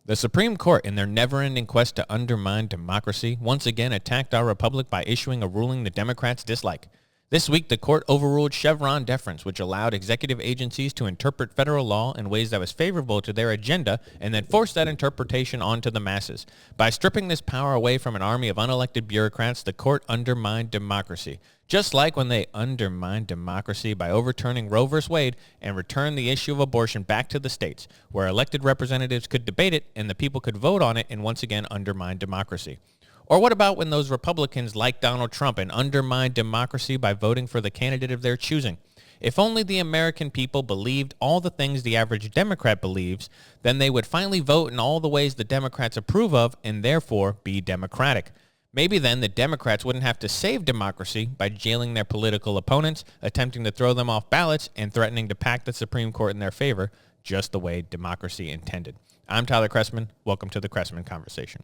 The Supreme Court, in their never-ending quest to undermine democracy, once again attacked our republic by issuing a ruling the Democrats dislike. This week, the court overruled Chevron deference, which allowed executive agencies to interpret federal law in ways that was favorable to their agenda and then forced that interpretation onto the masses. By stripping this power away from an army of unelected bureaucrats, the court undermined democracy. Just like when they undermined democracy by overturning Roe v. Wade and returned the issue of abortion back to the states, where elected representatives could debate it and the people could vote on it and once again undermine democracy. Or what about when those Republicans like Donald Trump and undermined democracy by voting for the candidate of their choosing? If only the American people believed all the things the average Democrat believes, then they would finally vote in all the ways the Democrats approve of and therefore be democratic. Maybe then the Democrats wouldn't have to save democracy by jailing their political opponents, attempting to throw them off ballots, and threatening to pack the Supreme Court in their favor, just the way democracy intended. I'm Tyler Chrestman. Welcome to the Chrestman Conversation.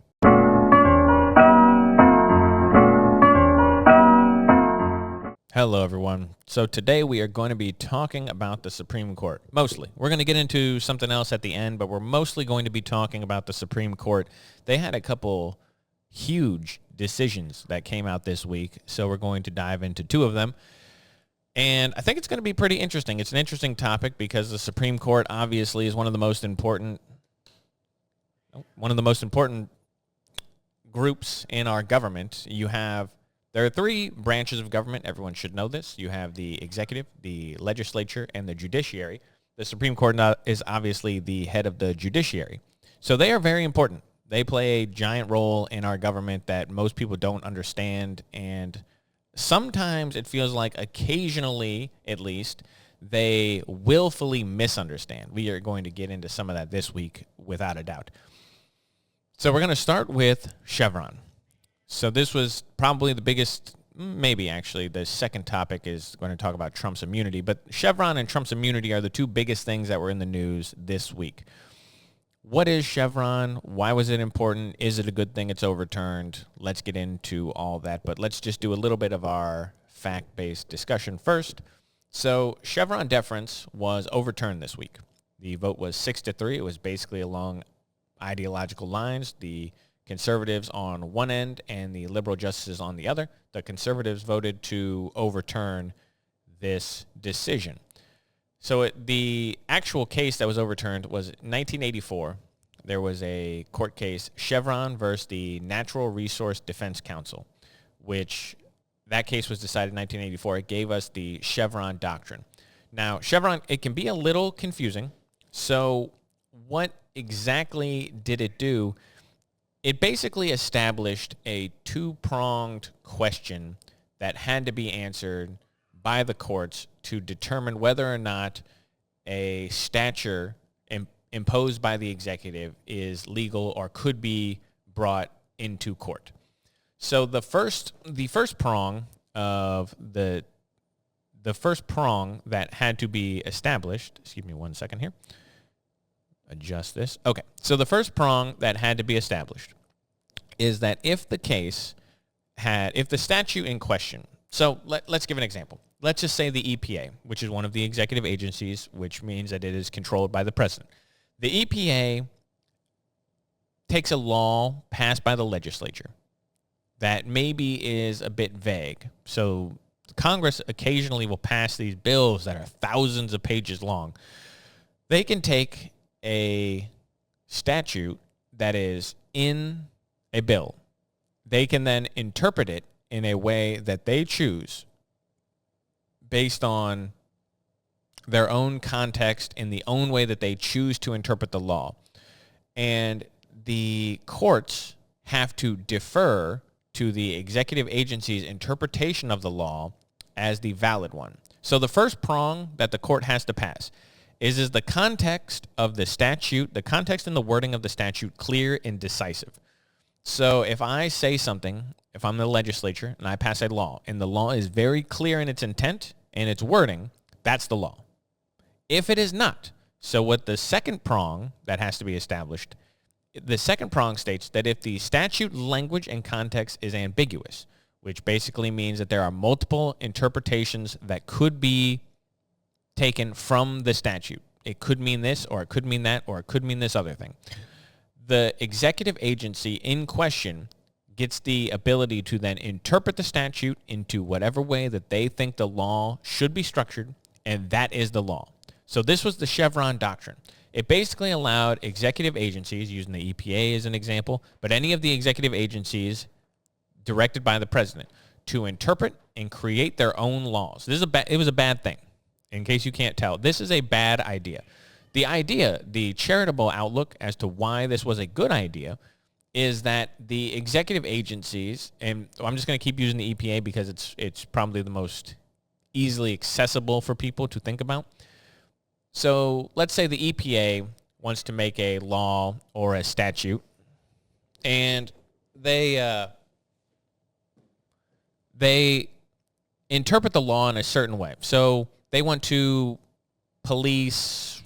Hello, everyone. So today we are going to be talking about the Supreme Court. Mostly. We're going to get into something else at the end, but we're mostly going to be talking about the Supreme Court. They had a couple huge decisions that came out this week, so we're going to dive into two of them. And I think it's going to be pretty interesting. It's an interesting topic because the Supreme Court obviously is one of the most important groups in our government. There are three branches of government. Everyone should know this. You have the executive, the legislature, and the judiciary. The Supreme Court is obviously the head of the judiciary. So they are very important. They play a giant role in our government that most people don't understand. And sometimes it feels like occasionally, at least, they willfully misunderstand. We are going to get into some of that this week without a doubt. So we're going to start with Chevron. So this was probably the biggest, maybe actually the second topic is going to talk about Trump's immunity. But Chevron and Trump's immunity are the two biggest things that were in the news this week. What is Chevron? Why was it important? Is it a good thing it's overturned? Let's get into all that. But let's just do a little bit of our fact-based discussion first. So Chevron deference was overturned this week. The vote was 6-3. It was basically along ideological lines. The conservatives on one end and the liberal justices on the other. The conservatives voted to overturn this decision. So the actual case that was overturned was 1984. There was a court case, Chevron versus the Natural Resource Defense Council, which that case was decided in 1984. It gave us the Chevron doctrine. Now, Chevron, it can be a little confusing. So what exactly did it do? It basically established a two-pronged question that had to be answered by the courts to determine whether or not a stature imposed by the executive is legal or could be brought into court. So the first prong of the first prong that had to be established, excuse me one second here. Adjust this. Okay, so the first prong that had to be established is that if the statute in question, so let's give an example. Let's just say the EPA, which is one of the executive agencies, which means that it is controlled by the president. The EPA takes a law passed by the legislature that maybe is a bit vague. So Congress occasionally will pass these bills that are thousands of pages long. They can take a statute that is in a bill. They can then interpret it in a way that they choose based on their own context in the own way that they choose to interpret the law. And the courts have to defer to the executive agency's interpretation of the law as the valid one. So the first prong that the court has to pass is the context of the statute, the context and the wording of the statute clear and decisive. So if I say something, if I'm the legislature and I pass a law, and the law is very clear in its intent and its wording, that's the law. If it is not, so what the second prong that has to be established, the second prong states that if the statute language and context is ambiguous, which basically means that there are multiple interpretations that could be taken from the statute. It could mean this, or it could mean that, or it could mean this other thing. The executive agency in question gets the ability to then interpret the statute into whatever way that they think the law should be structured, and that is the law. So this was the Chevron doctrine. It basically allowed executive agencies, using the EPA as an example, but any of the executive agencies directed by the president, to interpret and create their own laws. It was a bad thing. In case you can't tell, this is a bad idea. The charitable outlook as to why this was a good idea is that the executive agencies, and I'm just going to keep using the EPA because it's probably the most easily accessible for people to think about. So let's say the EPA wants to make a law or a statute, and they interpret the law in a certain way. So they want to police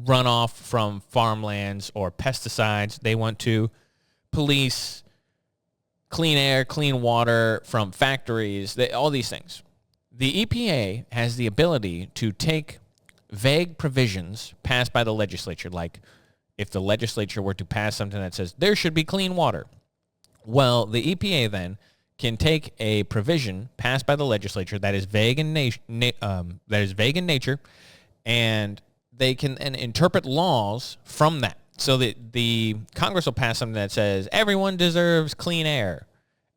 runoff from farmlands or pesticides. They want to police clean air, clean water from factories, all these things. The EPA has the ability to take vague provisions passed by the legislature, like if the legislature were to pass something that says there should be clean water. Well, the EPA then can take a provision passed by the legislature that is vague in nature, and they can interpret laws from that. So that the Congress will pass something that says everyone deserves clean air,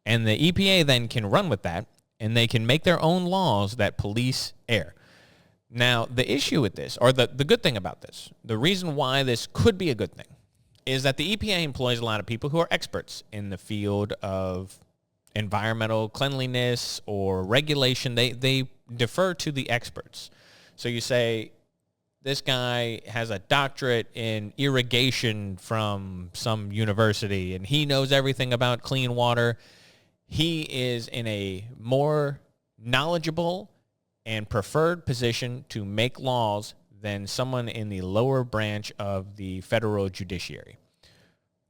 and the EPA then can run with that, and they can make their own laws that police air. Now, the issue with this, or the good thing about this, the reason why this could be a good thing, is that the EPA employs a lot of people who are experts in the field of environmental cleanliness or regulation. They defer to the experts. So you say, this guy has a doctorate in irrigation from some university, and he knows everything about clean water. He is in a more knowledgeable and preferred position to make laws than someone in the lower branch of the federal judiciary.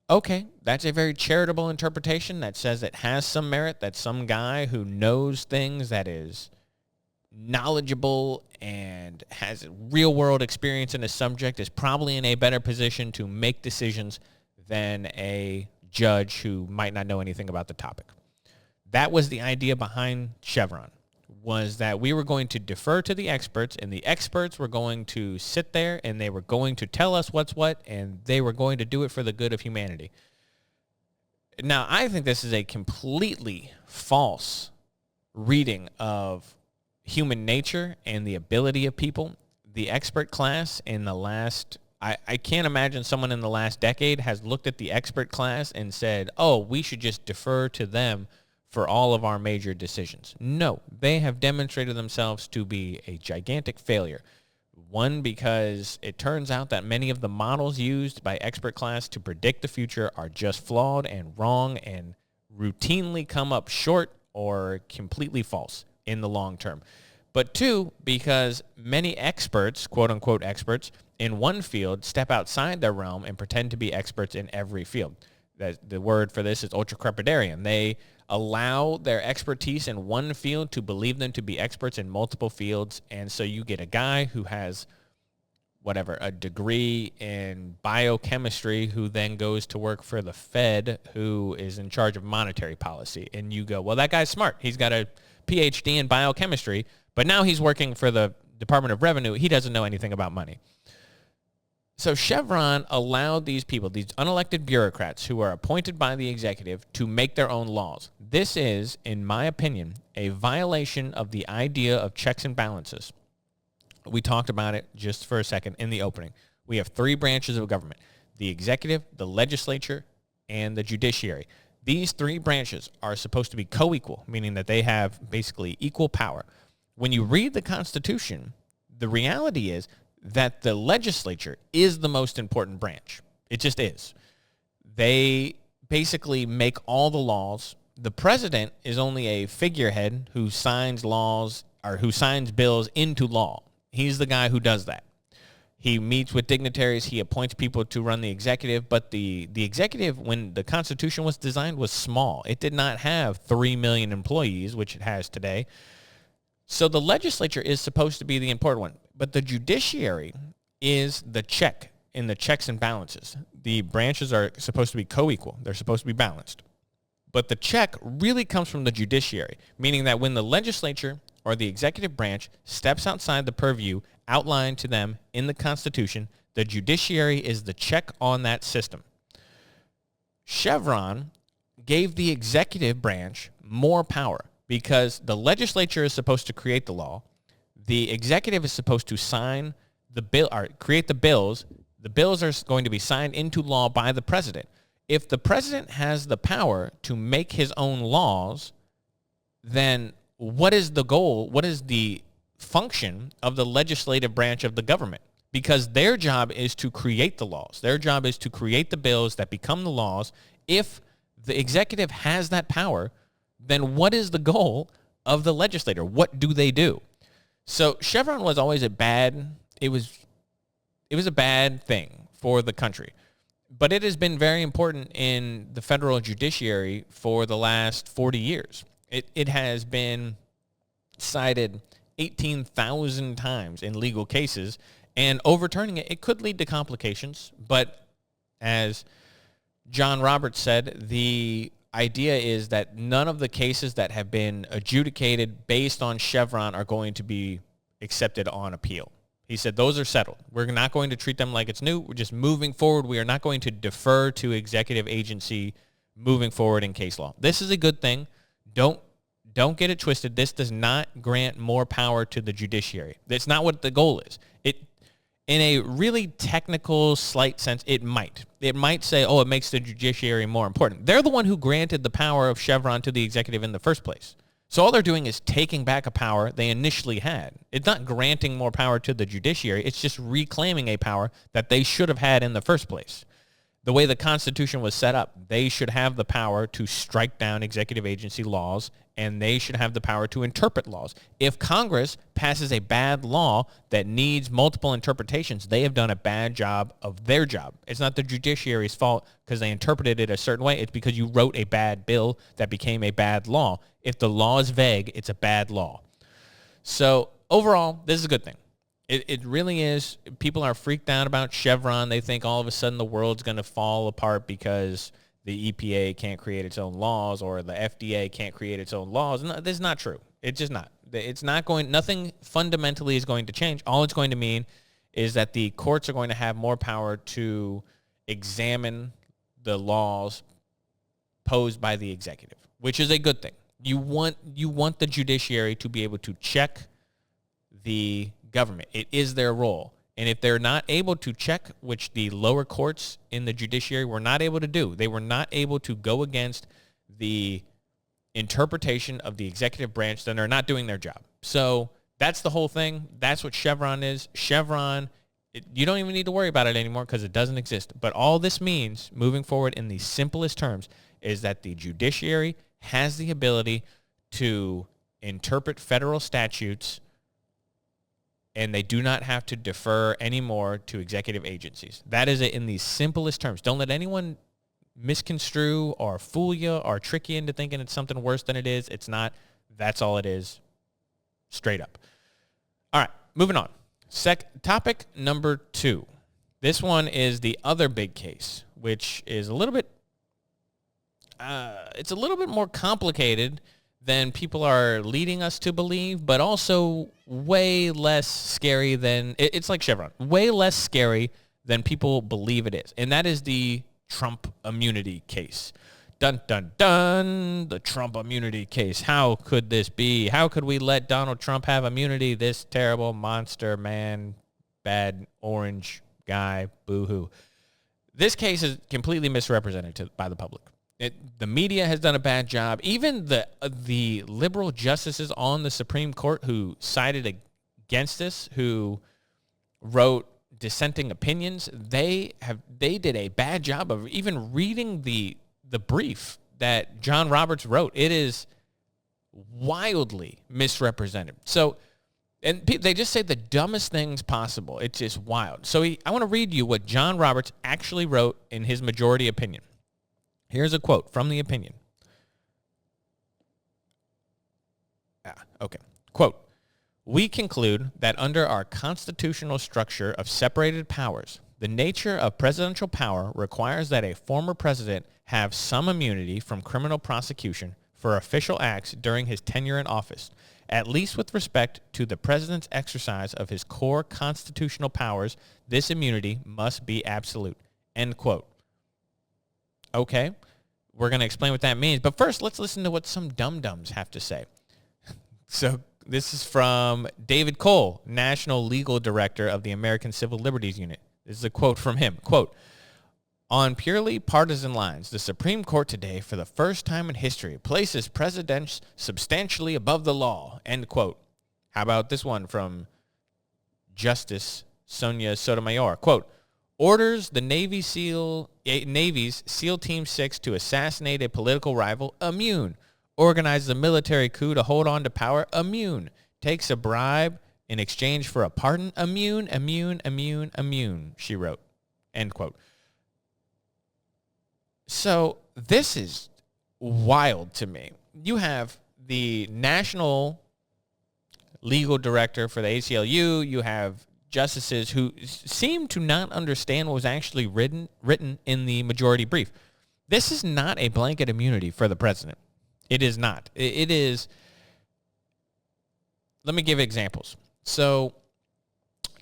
Okay, that's a very charitable interpretation that says it has some merit, that some guy who knows things, that is knowledgeable and has real-world experience in a subject, is probably in a better position to make decisions than a judge who might not know anything about the topic. That was the idea behind Chevron, was that we were going to defer to the experts, and the experts were going to sit there, and they were going to tell us what's what, and they were going to do it for the good of humanity. Now, I think this is a completely false reading of human nature and the ability of people. The expert class in the last, I can't imagine someone in the last decade has looked at the expert class and said, oh, we should just defer to them for all of our major decisions. No, they have demonstrated themselves to be a gigantic failure. One, because it turns out that many of the models used by expert class to predict the future are just flawed and wrong and routinely come up short or completely false in the long term. But two, because many experts, quote-unquote experts, in one field step outside their realm and pretend to be experts in every field. The word for this is ultra-crepidarian. They allow their expertise in one field to believe them to be experts in multiple fields, and so you get a guy who has a degree in biochemistry who then goes to work for the Fed, who is in charge of monetary policy. And you go, well, that guy's smart. He's got a PhD in biochemistry, but now he's working for the Department of Revenue. He doesn't know anything about money. So Chevron allowed these people, these unelected bureaucrats who are appointed by the executive, to make their own laws. This is, in my opinion, a violation of the idea of checks and balances. We talked about it just for a second in the opening. We have three branches of government: the executive, the legislature, and the judiciary. These three branches are supposed to be co-equal, meaning that they have basically equal power. When you read the Constitution, the reality is that the legislature is the most important branch. It just is. They basically make all the laws. The president is only a figurehead who signs laws or who signs bills into law. He's the guy who does that. He meets with dignitaries. He appoints people to run the executive. But the executive, when the Constitution was designed, was small. It did not have 3 million employees, which it has today. So the legislature is supposed to be the important one. But the judiciary is the check in the checks and balances. The branches are supposed to be co-equal. They're supposed to be balanced. But the check really comes from the judiciary, meaning that when the legislature or the executive branch steps outside the purview outlined to them in the Constitution, the judiciary is the check on that system. Chevron gave the executive branch more power because the legislature is supposed to create the law. The executive is supposed to sign the bill or create the bills. The bills are going to be signed into law by the president. If the president has the power to make his own laws, then what is the goal? What is the function of the legislative branch of the government? Because their job is to create the laws. Their job is to create the bills that become the laws. If the executive has that power, then what is the goal of the legislator? What do they do? So Chevron was always a bad thing for the country. But it has been very important in the federal judiciary for the last 40 years. It has been cited 18,000 times in legal cases, and overturning it could lead to complications. But as John Roberts said, the idea is that none of the cases that have been adjudicated based on Chevron are going to be accepted on appeal. He said those are settled. We're not going to treat them like it's new. We're just moving forward. We are not going to defer to executive agency moving forward in case law. This is a good thing. Don't get it twisted. This does not grant more power to the judiciary. That's not what the goal is. In a really technical, slight sense, it might. It might say, oh, it makes the judiciary more important. They're the one who granted the power of Chevron to the executive in the first place. So all they're doing is taking back a power they initially had. It's not granting more power to the judiciary. It's just reclaiming a power that they should have had in the first place. The way the Constitution was set up, they should have the power to strike down executive agency laws, and they should have the power to interpret laws. If Congress passes a bad law that needs multiple interpretations, they have done a bad job of their job. It's not the judiciary's fault because they interpreted it a certain way. It's because you wrote a bad bill that became a bad law. If the law is vague, it's a bad law. So overall, this is a good thing. It really is. People are freaked out about Chevron. They think all of a sudden the world's going to fall apart because the EPA can't create its own laws or the FDA can't create its own laws. No, this is not true. It's just not. It's not going. Nothing fundamentally is going to change. All it's going to mean is that the courts are going to have more power to examine the laws posed by the executive, which is a good thing. You want the judiciary to be able to check the government. It is their role. And if they're not able to check, which the lower courts in the judiciary were not able to do, they were not able to go against the interpretation of the executive branch, then they're not doing their job. So that's the whole thing. That's what Chevron is. Chevron, you don't even need to worry about it anymore because it doesn't exist. But all this means, moving forward in the simplest terms, is that the judiciary has the ability to interpret federal statutes, and they do not have to defer anymore to executive agencies. That is it in the simplest terms. Don't let anyone misconstrue or fool you or trick you into thinking it's something worse than it is. It's not. That's all it is. Straight up. All right, moving on. Topic number 2. This one is the other big case, which is a little bit, it's a little bit more complicated than people are leading us to believe, but also way less scary than, it's like Chevron, way less scary than people believe it is. And that is the Trump immunity case. Dun, dun, dun, the Trump immunity case. How could this be? How could we let Donald Trump have immunity? This terrible monster man, bad orange guy, boo-hoo. This case is completely misrepresented by the public. The media has done a bad job. Even the liberal justices on the Supreme Court who sided against this, who wrote dissenting opinions, they did a bad job of even reading the brief that John Roberts wrote. It is wildly misrepresented. So, and they just say the dumbest things possible. It's just wild. So I want to read you what John Roberts actually wrote in his majority opinion. Here's a quote from the opinion. Okay. Quote, "We conclude that under our constitutional structure of separated powers, The nature of presidential power requires that a former president have some immunity from criminal prosecution for official acts during his tenure in office, at least with respect to the president's exercise of his core constitutional powers. This immunity must be absolute. End quote. Okay, we're going to explain what that means. But first, let's listen to what some dum-dums have to say. So this is from David Cole, National Legal Director of the American Civil Liberties Unit. This is a quote from him. Quote, "On purely partisan lines, the Supreme Court today, for the first time in history, places presidents substantially above the law." End quote. How about this one from Justice Sonia Sotomayor? Quote, "Orders the Navy's SEAL Team 6 to assassinate a political rival, immune. Organizes a military coup to hold on to power, immune. Takes a bribe in exchange for a pardon, immune, immune, immune, immune," she wrote. End quote. So this is wild to me. You have the National Legal Director for the ACLU. You have justices who seem to not understand what was actually written in the majority brief. This is not a blanket immunity for the president. It is not. It is. Let me give examples. So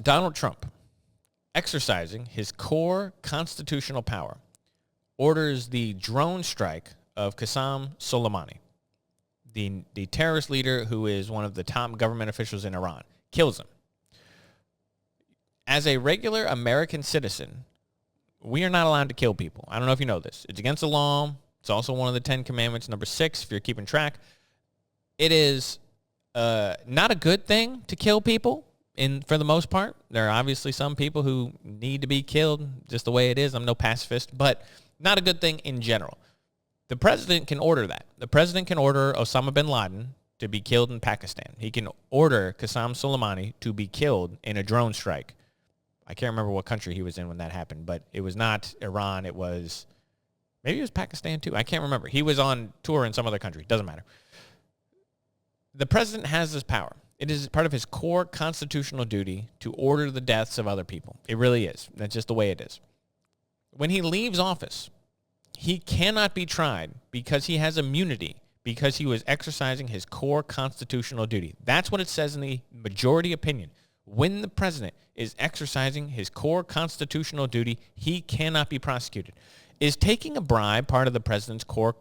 Donald Trump, exercising his core constitutional power, orders the drone strike of Qasem Soleimani, the terrorist leader who is one of the top government officials in Iran, kills him. As a regular American citizen, we are not allowed to kill people. I don't know if you know this. It's against the law. It's also one of the 10 Commandments, number 6, if you're keeping track. It is not a good thing to kill people for the most part. There are obviously some people who need to be killed just the way it is. I'm no pacifist, but not a good thing in general. The president can order that. The president can order Osama bin Laden to be killed in Pakistan. He can order Qasem Soleimani to be killed in a drone strike. I can't remember what country he was in when that happened, but it was not Iran. It was, maybe it was Pakistan too. I can't remember. He was on tour in some other country. Doesn't matter. The president has this power. It is part of his core constitutional duty to order the deaths of other people. It really is. That's just the way it is. When he leaves office, he cannot be tried because he has immunity, because he was exercising his core constitutional duty. That's what it says in the majority opinion. When the president is exercising his core constitutional duty, he cannot be prosecuted. Is taking a bribe part of the president's core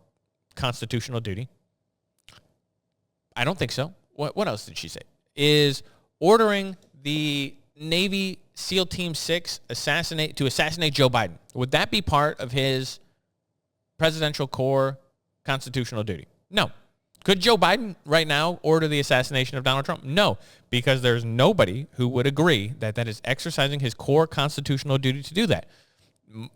constitutional duty? I don't think so. What else did she say? Is ordering the Navy SEAL Team 6 to assassinate Joe Biden, would that be part of his presidential core constitutional duty? No. Could Joe Biden right now order the assassination of Donald Trump? No, because there's nobody who would agree that that is exercising his core constitutional duty to do that.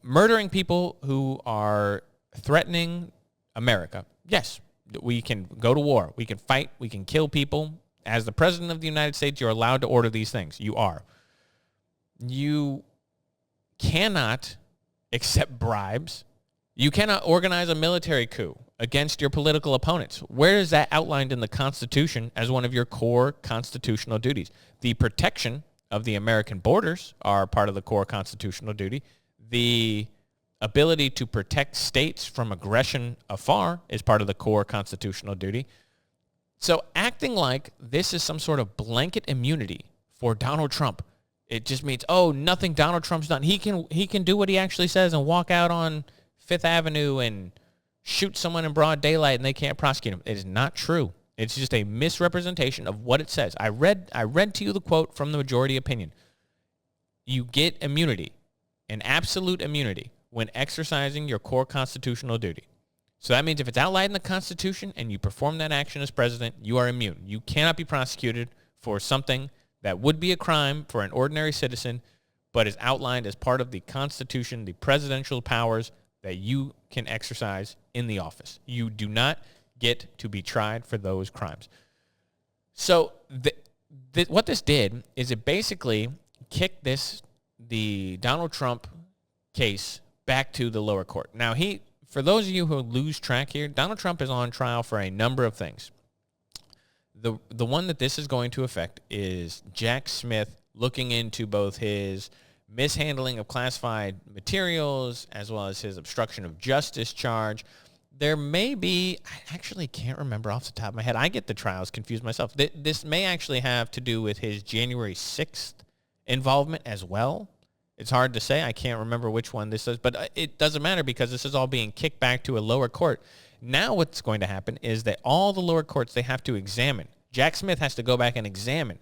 Murdering people who are threatening America, yes, we can go to war. We can fight. We can kill people. As the president of the United States, you're allowed to order these things. You are. You cannot accept bribes. You cannot organize a military coup against your political opponents. Where is that outlined in the Constitution as one of your core constitutional duties? The protection of the American borders are part of the core constitutional duty. The ability to protect states from aggression afar is part of the core constitutional duty. So acting like this is some sort of blanket immunity for Donald Trump, it just means, oh, nothing Donald Trump's done. He can do what he actually says and walk out on Fifth Avenue and shoot someone in broad daylight and they can't prosecute him. It is not true. It's just a misrepresentation of what it says. I read to you the quote from the majority opinion. You get immunity, an absolute immunity, when exercising your core constitutional duty. So that means if it's outlined in the Constitution and you perform that action as president, you are immune. You cannot be prosecuted for something that would be a crime for an ordinary citizen, but is outlined as part of the Constitution, the presidential powers that you can exercise in the office. You do not get to be tried for those crimes. So what this did is it basically kicked the Donald Trump case back to the lower court. Now, for those of you who lose track here, Donald Trump is on trial for a number of things. The one that this is going to affect is Jack Smith looking into both his mishandling of classified materials, as well as his obstruction of justice charge. There may be, I actually can't remember off the top of my head. I get the trials confused myself. This may actually have to do with his January 6th involvement as well. It's hard to say. I can't remember which one this is, but it doesn't matter because this is all being kicked back to a lower court. Now what's going to happen is that all the lower courts, they have to examine. Jack Smith has to go back and examine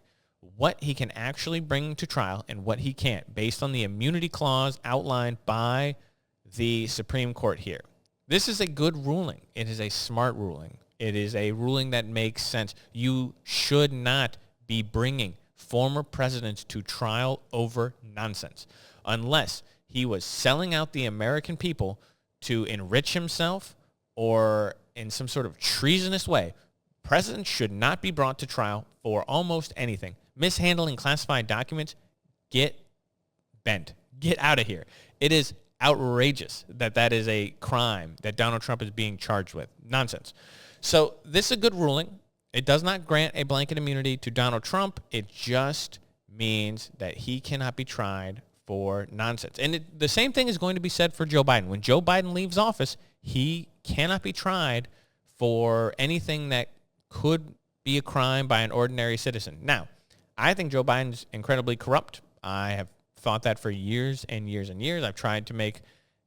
what he can actually bring to trial and what he can't, based on the immunity clause outlined by the Supreme Court here. This is a good ruling. It is a smart ruling. It is a ruling that makes sense. You should not be bringing former presidents to trial over nonsense unless he was selling out the American people to enrich himself or in some sort of treasonous way. Presidents should not be brought to trial for almost anything. Mishandling classified documents, get bent. Get out of here. It is outrageous that that is a crime that Donald Trump is being charged with. Nonsense. So this is a good ruling. It does not grant a blanket immunity to Donald Trump. It just means that he cannot be tried for nonsense. And the same thing is going to be said for Joe Biden. When Joe Biden leaves office, he cannot be tried for anything that could be a crime by an ordinary citizen. Now, I think Joe Biden's incredibly corrupt. I have thought that for years and years and years. I've tried to make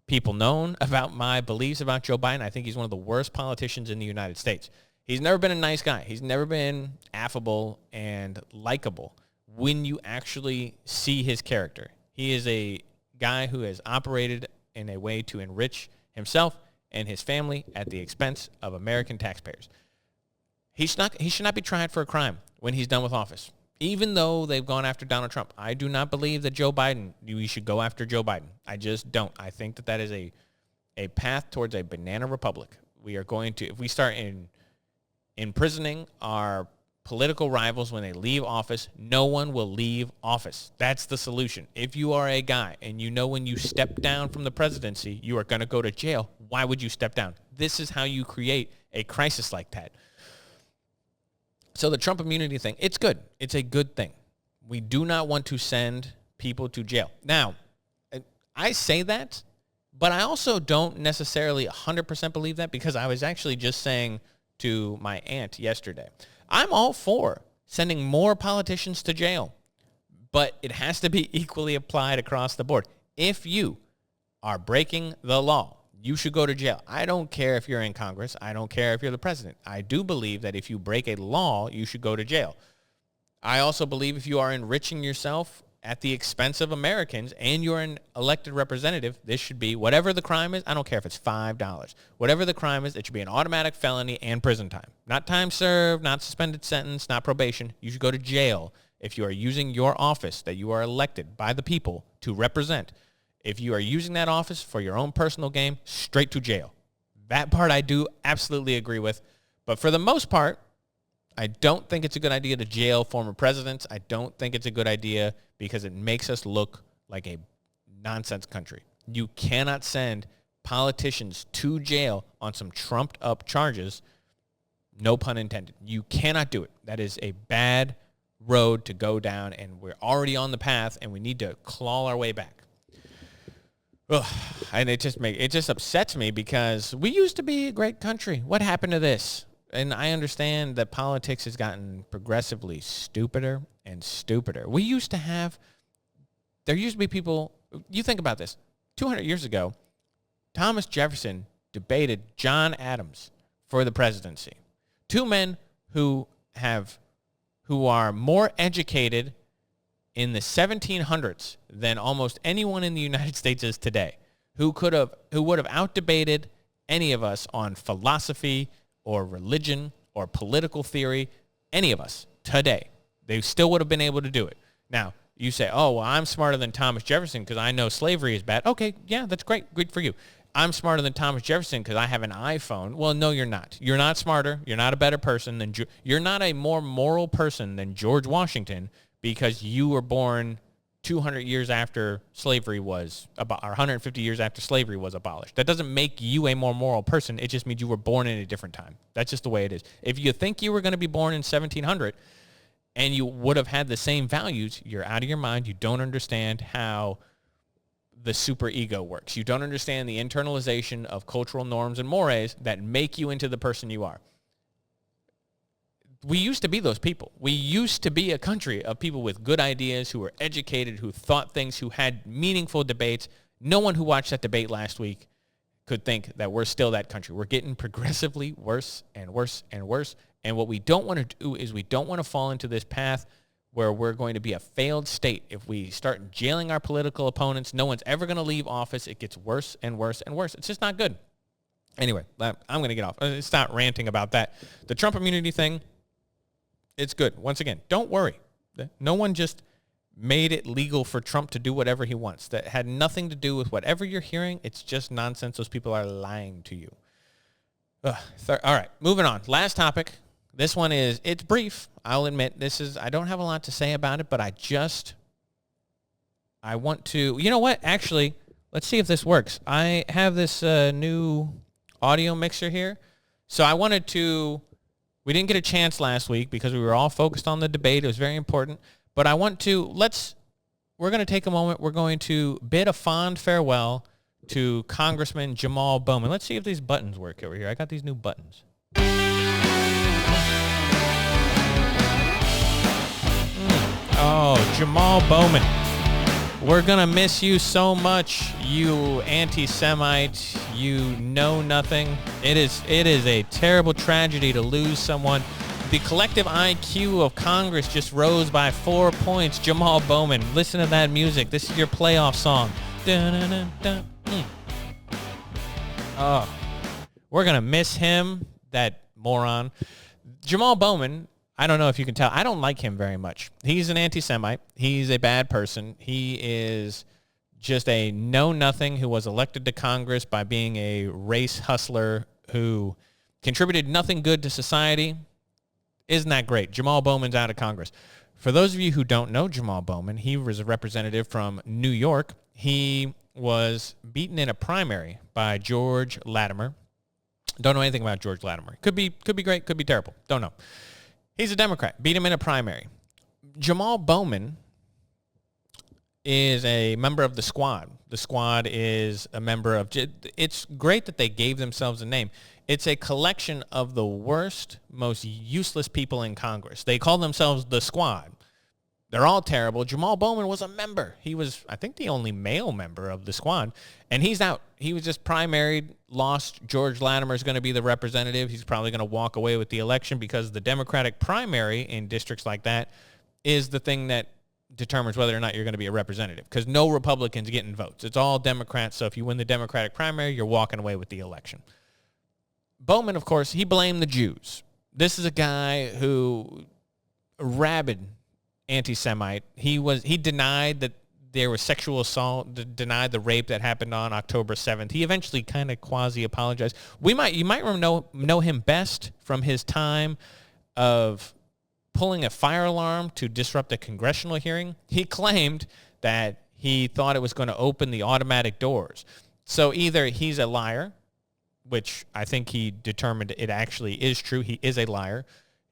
people known about my beliefs about Joe Biden. I think he's one of the worst politicians in the United States. He's never been a nice guy. He's never been affable and likable when you actually see his character. He is a guy who has operated in a way to enrich himself and his family at the expense of American taxpayers. He should not be tried for a crime when he's done with office. Even though they've gone after Donald Trump, I do not believe that Joe Biden, we should go after Joe Biden. I just don't. I think that is a path towards a banana republic. We are going to, if we start imprisoning our political rivals when they leave office, no one will leave office. That's the solution. If you are a guy and you know when you step down from the presidency, you are going to go to jail, why would you step down? This is how you create a crisis like that. So the Trump immunity thing, it's good. It's a good thing. We do not want to send people to jail. Now, I say that, but I also don't necessarily 100% believe that because I was actually just saying to my aunt yesterday, I'm all for sending more politicians to jail, but it has to be equally applied across the board. If you are breaking the law, you should go to jail. I don't care if you're in Congress. I don't care if you're the president. I do believe that if you break a law, you should go to jail. I also believe if you are enriching yourself at the expense of Americans and you're an elected representative, this should be, whatever the crime is, I don't care if it's $5. Whatever the crime is, it should be an automatic felony and prison time. Not time served, not suspended sentence, not probation. You should go to jail if you are using your office that you are elected by the people to represent. If you are using that office for your own personal gain, straight to jail. That part I do absolutely agree with. But for the most part, I don't think it's a good idea to jail former presidents. I don't think it's a good idea because it makes us look like a nonsense country. You cannot send politicians to jail on some trumped up charges. No pun intended. You cannot do it. That is a bad road to go down, and we're already on the path, and we need to claw our way back. Ugh, and it just upsets me because we used to be a great country. What happened to this? And I understand that politics has gotten progressively stupider and stupider. There used to be people, you think about this, 200 years ago, Thomas Jefferson debated John Adams for the presidency. Two men who are more educated in the 1700s than almost anyone in the United States is today, who would have outdebated any of us on philosophy or religion or political theory, any of us today. They still would have been able to do it. Now, you say, oh, well, I'm smarter than Thomas Jefferson because I know slavery is bad. Okay, yeah, that's great. Good for you. I'm smarter than Thomas Jefferson because I have an iPhone. Well, no, you're not. You're not smarter. You're not a better person. You're not a more moral person than George Washington because you were born 200 years after slavery was, or 150 years after slavery was abolished. That doesn't make you a more moral person. It just means you were born in a different time. That's just the way it is. If you think you were going to be born in 1700 and you would have had the same values, you're out of your mind. You don't understand how the super ego works. You don't understand the internalization of cultural norms and mores that make you into the person you are. We used to be those people. We used to be a country of people with good ideas, who were educated, who thought things, who had meaningful debates. No one who watched that debate last week could think that we're still that country. We're getting progressively worse and worse and worse. And what we don't want to do is we don't want to fall into this path where we're going to be a failed state. If we start jailing our political opponents, no one's ever going to leave office. It gets worse and worse and worse. It's just not good. Anyway, I'm going to get off. Stop ranting about that. The Trump immunity thing, it's good. Once again, don't worry. No one just made it legal for Trump to do whatever he wants. That had nothing to do with whatever you're hearing. It's just nonsense. Those people are lying to you. All right, moving on. Last topic. This one it's brief. I'll admit I don't have a lot to say about it, but I want to, you know what? Actually, let's see if this works. I have this new audio mixer here. So I wanted to, we didn't get a chance last week because we were all focused on the debate. It was very important. But I want to, we're going to take a moment. We're going to bid a fond farewell to Congressman Jamal Bowman. Let's see if these buttons work over here. I got these new buttons. Oh, Jamal Bowman. We're going to miss you so much, you anti-Semite, you know nothing. It is a terrible tragedy to lose someone. The collective IQ of Congress just rose by 4 points. Jamal Bowman, listen to that music. This is your playoff song. Dun-dun-dun-dun. Oh, we're going to miss him, that moron. Jamal Bowman, I don't know if you can tell. I don't like him very much. He's an anti-Semite. He's a bad person. He is just a know-nothing who was elected to Congress by being a race hustler who contributed nothing good to society. Isn't that great? Jamal Bowman's out of Congress. For those of you who don't know Jamal Bowman, he was a representative from New York. He was beaten in a primary by George Latimer. Don't know anything about George Latimer. Could be great, could be terrible. Don't know. He's a Democrat. Beat him in a primary. Jamal Bowman is a member of the Squad. The Squad is a member of... It's great that they gave themselves a name. It's a collection of the worst, most useless people in Congress. They call themselves the Squad. They're all terrible. Jamal Bowman was a member. He was, I think, the only male member of the Squad. And he's out. He was just primaried, lost. George Latimer is going to be the representative. He's probably going to walk away with the election because the Democratic primary in districts like that is the thing that determines whether or not you're going to be a representative, because no Republicans getting votes. It's all Democrats. So if you win the Democratic primary, you're walking away with the election. Bowman, of course, he blamed the Jews. This is a guy who, rabid anti-Semite. He denied that there was sexual assault, denied the rape that happened on October 7th. He eventually kind of quasi-apologized. You might know him best from his time of pulling a fire alarm to disrupt a congressional hearing. He claimed that he thought it was going to open the automatic doors. So either he's a liar, which I think he determined it actually is true. He is a liar.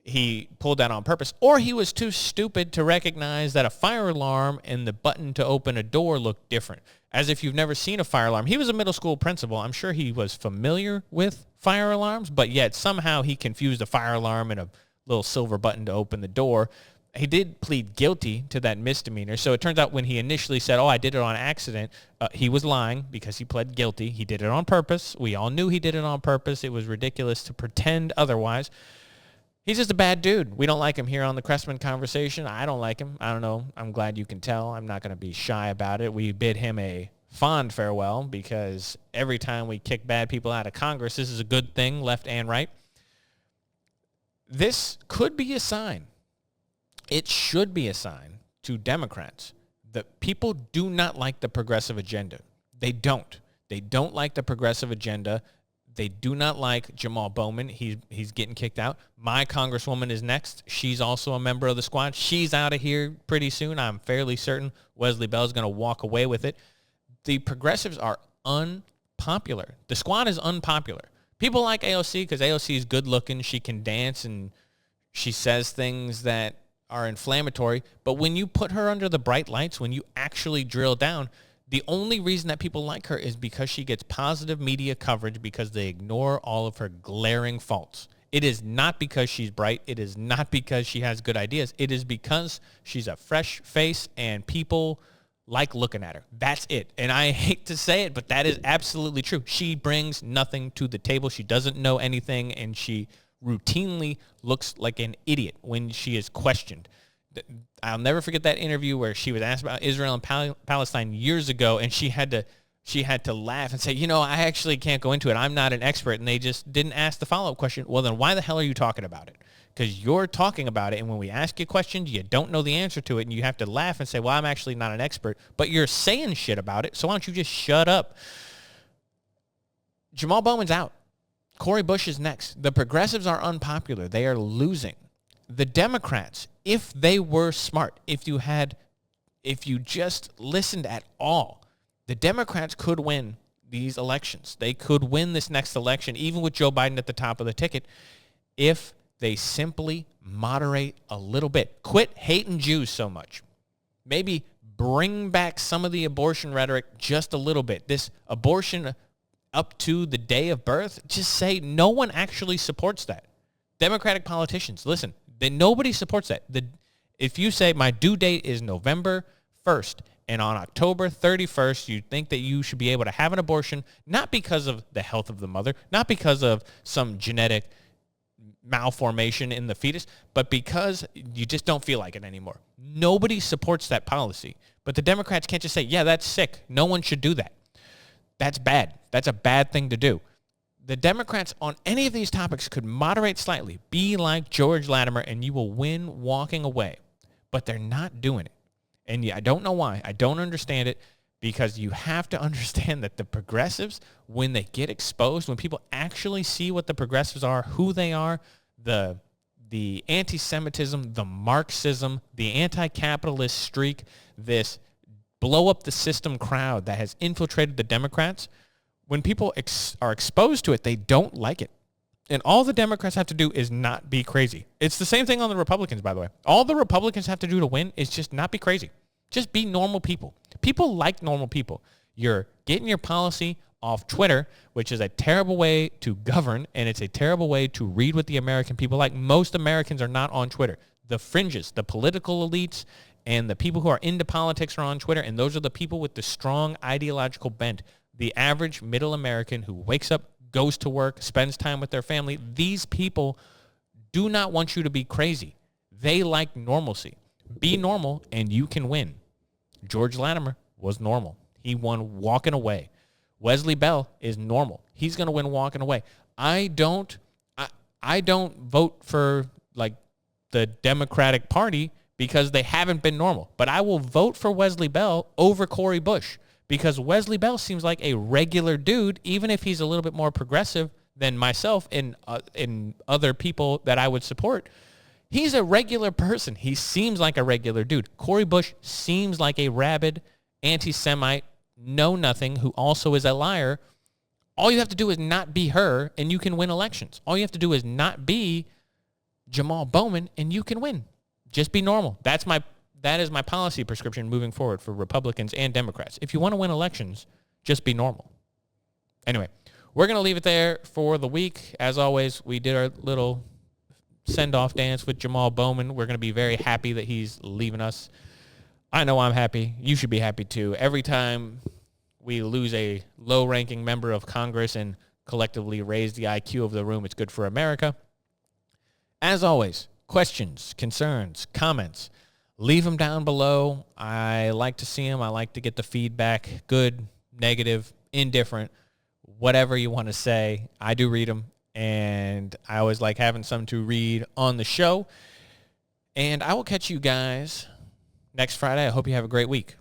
He pulled that on purpose, or he was too stupid to recognize that a fire alarm and the button to open a door looked different. As if you've never seen a fire alarm. He was a middle school principal. I'm sure he was familiar with fire alarms, but yet somehow he confused a fire alarm and a little silver button to open the door. He did plead guilty to that misdemeanor. So it turns out when he initially said, I did it on accident, he was lying because he pled guilty. He did it on purpose. We all knew he did it on purpose. It was ridiculous to pretend otherwise. He's just a bad dude. We don't like him here on the Chrestman Conversation. I don't like him. I don't know. I'm glad you can tell. I'm not going to be shy about it. We bid him a fond farewell because every time we kick bad people out of Congress, this is a good thing, left and right. This could be a sign. It should be a sign to Democrats that people do not like the progressive agenda. They don't. They don't like the progressive agenda. They do not like Jamal Bowman. He's getting kicked out. My congresswoman is next. She's also a member of the Squad. She's out of here pretty soon. I'm fairly certain Wesley Bell's going to walk away with it. The progressives are unpopular. The Squad is unpopular. People like AOC because AOC is good looking. She can dance and she says things that are inflammatory. But when you put her under the bright lights, when you actually drill down, The only reason that people like her is because she gets positive media coverage because they ignore all of her glaring faults. It is not because she's bright. It is not because she has good ideas. It is because she's a fresh face and people like looking at her. That's it. And I hate to say it, but that is absolutely true. She brings nothing to the table. She doesn't know anything, and she routinely looks like an idiot when she is questioned. I'll never forget that interview where she was asked about Israel and Palestine years ago, and she had to laugh and say, I actually can't go into it. I'm not an expert. And they just didn't ask the follow-up question. Well, then why the hell are you talking about it? Because you're talking about it, and when we ask you questions, you don't know the answer to it, and you have to laugh and say, well, I'm actually not an expert. But you're saying shit about it, so why don't you just shut up? Jamal Bowman's out. Cori Bush is next. The progressives are unpopular. They are losing. The Democrats, if they were smart, if you just listened at all, the Democrats could win these elections. They could win this next election, even with Joe Biden at the top of the ticket, if they simply moderate a little bit. Quit hating Jews so much. Maybe bring back some of the abortion rhetoric just a little bit. This abortion up to the day of birth, just say no one actually supports that. Democratic politicians, listen, nobody supports that. If you say my due date is November 1st and on October 31st you think that you should be able to have an abortion, not because of the health of the mother, not because of some genetic malformation in the fetus, but because you just don't feel like it anymore. Nobody supports that policy. But the Democrats can't just say, yeah, that's sick. No one should do that. That's bad. That's a bad thing to do. The Democrats on any of these topics could moderate slightly, be like George Latimer, and you will win walking away. But they're not doing it. And I don't know why. I don't understand it, because you have to understand that the progressives, when they get exposed, when people actually see what the progressives are, who they are, the anti-Semitism, the Marxism, the anti-capitalist streak, this blow-up-the-system crowd that has infiltrated the Democrats, when people are exposed to it, they don't like it. And all the Democrats have to do is not be crazy. It's the same thing on the Republicans, by the way. All the Republicans have to do to win is just not be crazy. Just be normal people. People like normal people. You're getting your policy off Twitter, which is a terrible way to govern, and it's a terrible way to read what the American people like. Most Americans are not on Twitter. The fringes, the political elites, and the people who are into politics are on Twitter, and those are the people with the strong ideological bent. The average middle American who wakes up, goes to work, spends time with their family, these people do not want you to be crazy. They like normalcy. Be normal, and you can win. George Latimer was normal. He won walking away. Wesley Bell is normal. He's going to win walking away. I don't vote for like the Democratic Party because they haven't been normal. But I will vote for Wesley Bell over Cori Bush because Wesley Bell seems like a regular dude, even if he's a little bit more progressive than myself and other people that I would support. He's a regular person. He seems like a regular dude. Cori Bush seems like a rabid anti-Semite, know-nothing, who also is a liar. All you have to do is not be her, and you can win elections. All you have to do is not be Jamal Bowman, and you can win. Just be normal. That is my policy prescription moving forward for Republicans and Democrats. If you want to win elections, just be normal. Anyway, we're going to leave it there for the week. As always, we did our little send-off dance with Jamal Bowman. We're going to be very happy that he's leaving us. I know I'm happy. You should be happy too. Every time we lose a low-ranking member of Congress and collectively raise the IQ of the room, it's good for America. As always, questions, concerns, comments, leave them down below. I like to see them. I like to get the feedback, good, negative, indifferent, whatever you want to say. I do read them, and I always like having some to read on the show. And I will catch you guys next Friday. I hope you have a great week.